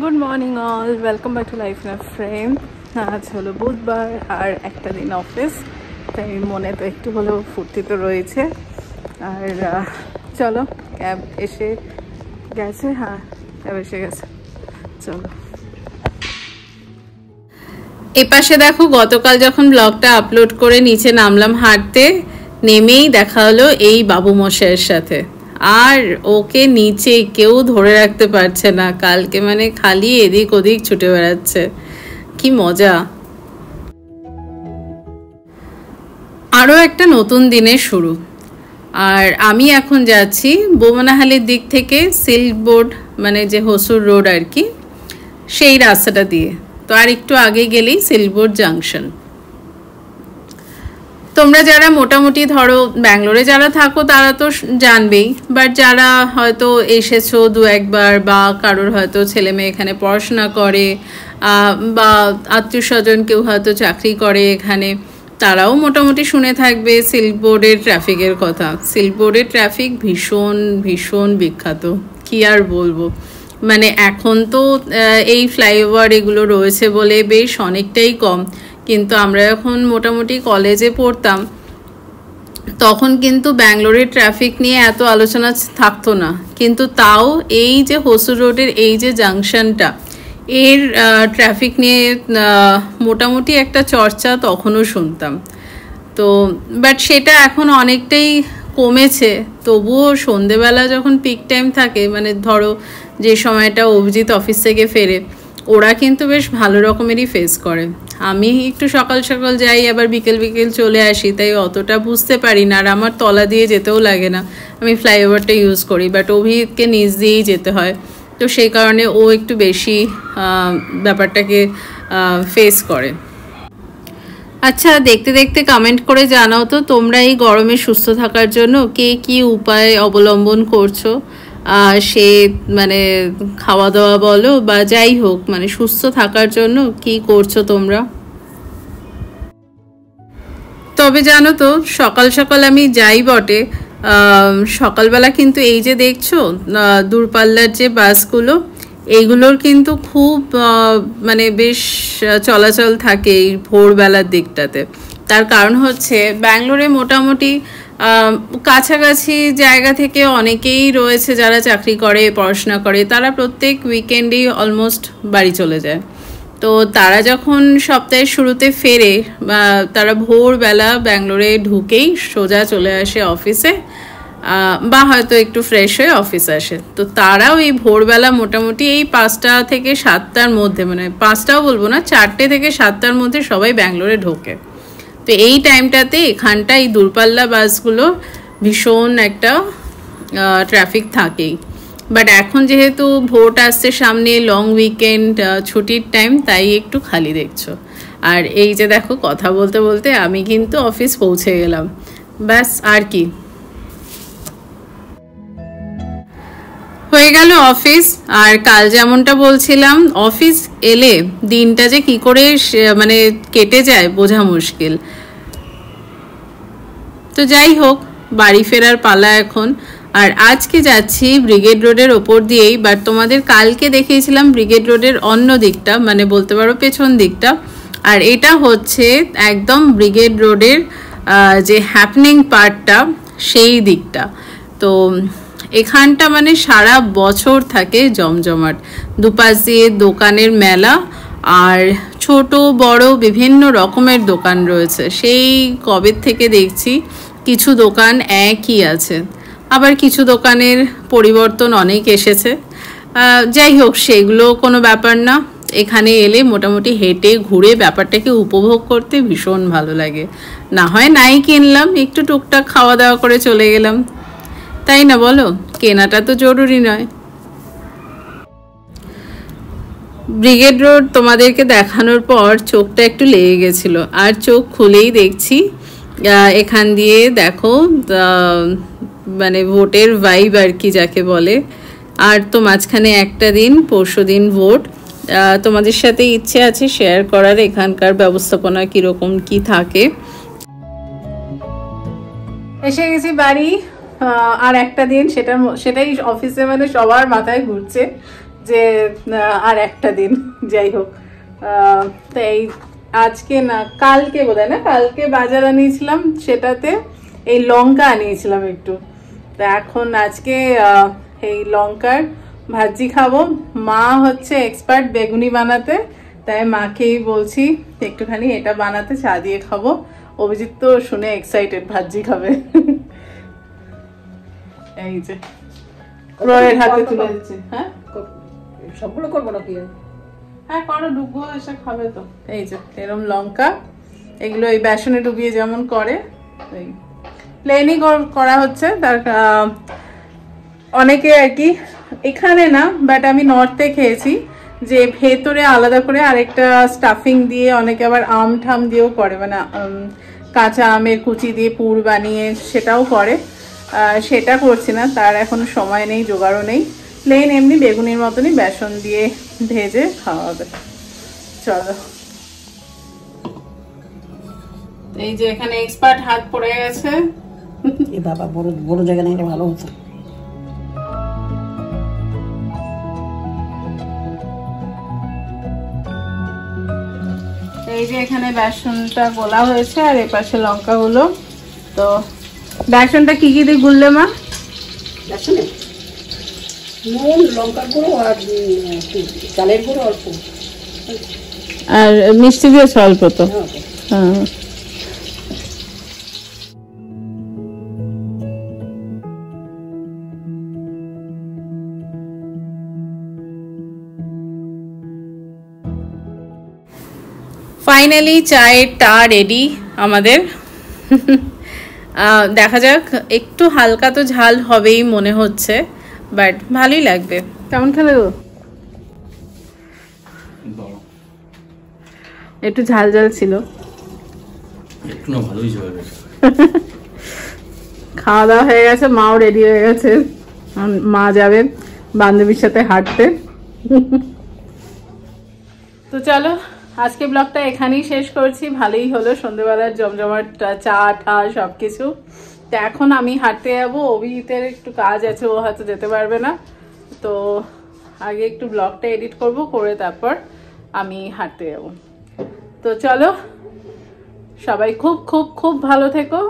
Good morning all, welcome back to life in a frame. আজ হলো বুধবার আর একটা দিন অফিস, তাই মনে তো একটু হলেও ফুর্তি তো রয়েছে। আর চলো, ক্যাব এসে গেছে। হ্যাঁ, ক্যাব এসে গেছে, চলো। এপাশে দেখো, গতকাল যখন ব্লগটা আপলোড করে নিচে নামলাম হাঁটতে, নেমেই দেখা হলো এই বাবু মশাইয়ের সাথে। আর ওকে নিচে কেউ ধরে রাখতে পারছে না, কালকে মানে খালি এদিক ওদিক ছুটে বেড়াচ্ছে, কি মজা। আরও একটা নতুন দিনের শুরু। আর আমি এখন যাচ্ছি বোমানাহালির দিক থেকে সিল্ক বোর্ড, মানে যে হসুর রোড আর কি, সেই রাস্তাটা দিয়ে। তো আর একটু আগে গেলেই সিল্ক বোর্ড জাংশন। তোমরা যারা মোটামুটি ধরো ব্যাঙ্গালোরে যারা থাকো তারা তো জানবেই, বাট যারা হয়তো এসেছো দু একবার, বা কারোর হয়তো ছেলে মেয়ে এখানে পড়াশোনা করে, বা আত্মীয় স্বজন কেউ হয়তো চাকরি করে এখানে, তারাও মোটামুটি শুনে থাকবে সিল্ক বোর্ডের ট্রাফিকের কথা। সিল্ক বোর্ডের ট্রাফিক ভীষণ ভীষণ বিখ্যাত, কি আর বলবো। মানে এখন তো এই ফ্লাইওভার এগুলো রয়েছে বলে বেশ অনেকটাই কম, কিন্তু আমরা যখন মোটামুটি কলেজে পড়তাম তখন কিন্তু ব্যাঙ্গালোরের ট্রাফিক নিয়ে এত আলোচনা থাকতো না, কিন্তু তাও এই যে হসুর রোডের এই যে জাংশনটা, এর ট্রাফিক নিয়ে মোটামুটি একটা চর্চা তখনও শুনতাম। তো বাট সেটা এখন অনেকটাই কমেছে, তবুও সন্ধেবেলা যখন পিক টাইম থাকে, মানে ধরো যে সময়টা অভিজিৎ অফিস থেকে ফেরে, ওরা কিন্তু বেশ ভালো রকমেরই ফেস করে। আমি একটু সকাল সকাল যাই, আবার বিকেল বিকেল চলে আসি, তাই অতটা বুঝতে পারি না। আর আমার তলা দিয়ে যেতেও লাগে না, আমি ফ্লাইওভারটা ইউজ করি, বাট অভিজিৎকে নিচ দিয়েই যেতে হয়। তো সেই কারণে ও একটু বেশি ব্যাপারটাকে ফেস করে। আচ্ছা, দেখতে দেখতে কমেন্ট করে জানাও তো তোমরা এই গরমে সুস্থ থাকার জন্য কে কি উপায় অবলম্বন করছো। সে মানে খাওয়া দাওয়া বলো বা যাই হোক, মানে সুস্থ থাকার জন্য কি করছো তোমরা। তবে জানো তো, সকাল সকাল আমি যাই বটে, সকালবেলা কিন্তু এই যে দেখছো দূরপাল্লার যে বাসগুলো, এইগুলোর কিন্তু খুব মানে বেশ চলাচল থাকে এই ভোরবেলার দিকটাতে। তার কারণ হচ্ছে ব্যাঙ্গালোরে মোটামুটি কাছাকাছি জায়গা থেকে অনেকেই রয়েছে যারা চাকরি করে, পড়াশোনা করে, তারা প্রত্যেক উইকেন্ডেই অলমোস্ট বাড়ি চলে যায়। তো তারা যখন সপ্তাহের শুরুতে ফেরে, বা তারা ভোরবেলা ব্যাঙ্গালোরে ঢুকেই সোজা চলে আসে অফিসে, বা হয়তো একটু ফ্রেশ হয়ে অফিস আসে। তো তারাও এই ভোরবেলা মোটামুটি এই 5টা থেকে 7টার মধ্যে, মানে 5টাও বলবো না, 4টে থেকে 7টার মধ্যে সবাই ব্যাঙ্গালোরে ঢোকে। তো এই টাইমটাতে এখানটা এই দূরপাল্লা বাসগুলো ভীষণ একটা ট্রাফিক থাকেই। বাট এখন যেহেতু ভোট আসছে সামনে, লং উইকেন্ড, ছুটির টাইম, তাই একটু খালি দেখছো। আর এই যে দেখো, কথা বলতে বলতে আমি কিন্তু অফিস পৌঁছে গেলাম, ব্যাস আর কি, হয়ে গেল অফিস। আর কাল যেমনটা বলছিলাম, অফিস এলে দিনটা যে কি করে মানে কেটে যায় বোঝা মুশকিল। তো যাই হোক, বাড়ি ফেরার পালা এখন। আর আজকে যাচ্ছি ব্রিগেড রোডের ওপর দিয়েই, বাট তোমাদের কালকে দেখিয়েছিলাম ব্রিগেড রোডের অন্য দিকটা, মানে বলতে পারো পেছন দিকটা। আর এটা হচ্ছে একদম ব্রিগেড রোডের যে হ্যাপনিং পার্টটা, সেই দিকটা। তো এখানটা মানে সারা বছর থাকে জমজমাট, দুপাশ দিয়ে দোকানের মেলা, আর ছোট বড় বিভিন্ন রকমের দোকান রয়েছে। সেই কবে থেকে দেখছি কিছু দোকান একই আছে, আবার কিছু দোকানের পরিবর্তন অনেক এসেছে। যাই হোক, সেগুলো কোনো ব্যাপার না। এখানে এলে মোটামুটি হেঁটে ঘুরে ব্যাপারটাকে উপভোগ করতে ভীষণ ভালো লাগে। না হয় নাই কিনলাম, একটু টুকটাক খাওয়া দাওয়া করে চলে গেলাম, তাই না বলো? কেনাটা তো জরুরি নয়। ব্রিগেড রোড তোমাদেরকে দেখানোর পর চোখটা একটু লেগে গেছিলো, আর চোখ খুলেই দেখছি এখান দিয়ে দেখো মানে ভোটের ভাইব আর কি যাকে বলে। আর তো মাঝখানে একটা দিন, পরশু দিন ভোট। তোমাদের সাথে ইচ্ছে আছে শেয়ার করার এখানকার ব্যবস্থাপনা কীরকম কি থাকে। এসে গেছি বাড়ি, আর একটা দিন, সেটাই অফিসে মানে সবার মাথায় ঘুরছে যে আর একটা দিন, যাই হোক। তো এই আজকে না কালকে বোধহয়, না কালকে বাজার আনিয়েছিলাম, সেটাতে এই লঙ্কা আনিয়েছিলাম একটু। তো এখন আজকে এই লঙ্কার ভাজি খাবো। মা হচ্ছে এক্সপার্ট বেগুনি বানাতে, তাই মাকেই বলছি একটুখানি এটা বানাতে, চা দিয়ে খাবো। অভিজিৎ তো শুনে এক্সাইটেড, ভাজি খাবে। এই যে রয়ের হাতে তুলে দিচ্ছে। হ্যাঁ সবগুলো করবো না কি? হ্যাঁ করো, ডুবো এসে খাবে তো। এই যে এরম লঙ্কা, এগুলো এই বেসনে ডুবিয়ে যেমন করে এই প্লেনই করা হচ্ছে। তার অনেকে আর কি, এখানে না বাট আমি নর্থে খেয়েছি যে ভেতরে আলাদা করে আরেকটা স্টাফিং দিয়ে, অনেকে আবার আম ঠাম দিয়েও করে, মানে কাঁচা আমের কুচি দিয়ে পুর বানিয়ে সেটাও করে। সেটা করছি না, তার এখন সময় নেই, জোগাড়ও নেই। প্লেন এমনি বেগুনির মতনই বেসন দিয়ে ভেজে খাওয়া হবে। চলো, এই যে এখানে এক্সপার্ট হাত পড়ে গেছে। এ বাবা, বড় বড় জায়গা নিয়ে ভালো হতো। এই যে এখানে বেসনটা গোলা হয়েছে, আর এপাশে লঙ্কা গুলো। তো বেসনটা কি কি দিয়ে গুললে মা? বেসনে নুন, লঙ্কার গুঁড়ো আর চালের গুঁড়ো অল্প, আর মিষ্টি দিয়েছে অল্প। তো হ্যাঁ, ফাইনালি চায়ের টা রেডি আমাদের। দেখা যাক, একটু হালকা তো ঝাল হবেই মনে হচ্ছে, বাট ভালোই লাগবে। কেমন খেলে গো? একটু ঝাল ঝাল ছিল, একটু না ভালোই ঝাল। খাওয়া দাওয়া হয়ে গেছে, মাও রেডি হয়ে গেছে, মা যাবে বান্ধবীর সাথে হাঁটতে। তো চলো, আজকে ব্লগটা এখানেই শেষ করছি। ভালোই হলো, সন্ধ্যেবেলার জমজমাট চা ঠা সবকিছু। তো এখন আমি হাঁটতে যাবো, অভিজিতের একটু কাজ আছে, ও হয়তো যেতে পারবে না। তো আগে একটু ব্লগটা এডিট করব, করে তারপর আমি হাঁটতে যাবো। তো চলো, সবাই খুব খুব খুব ভালো থেকো।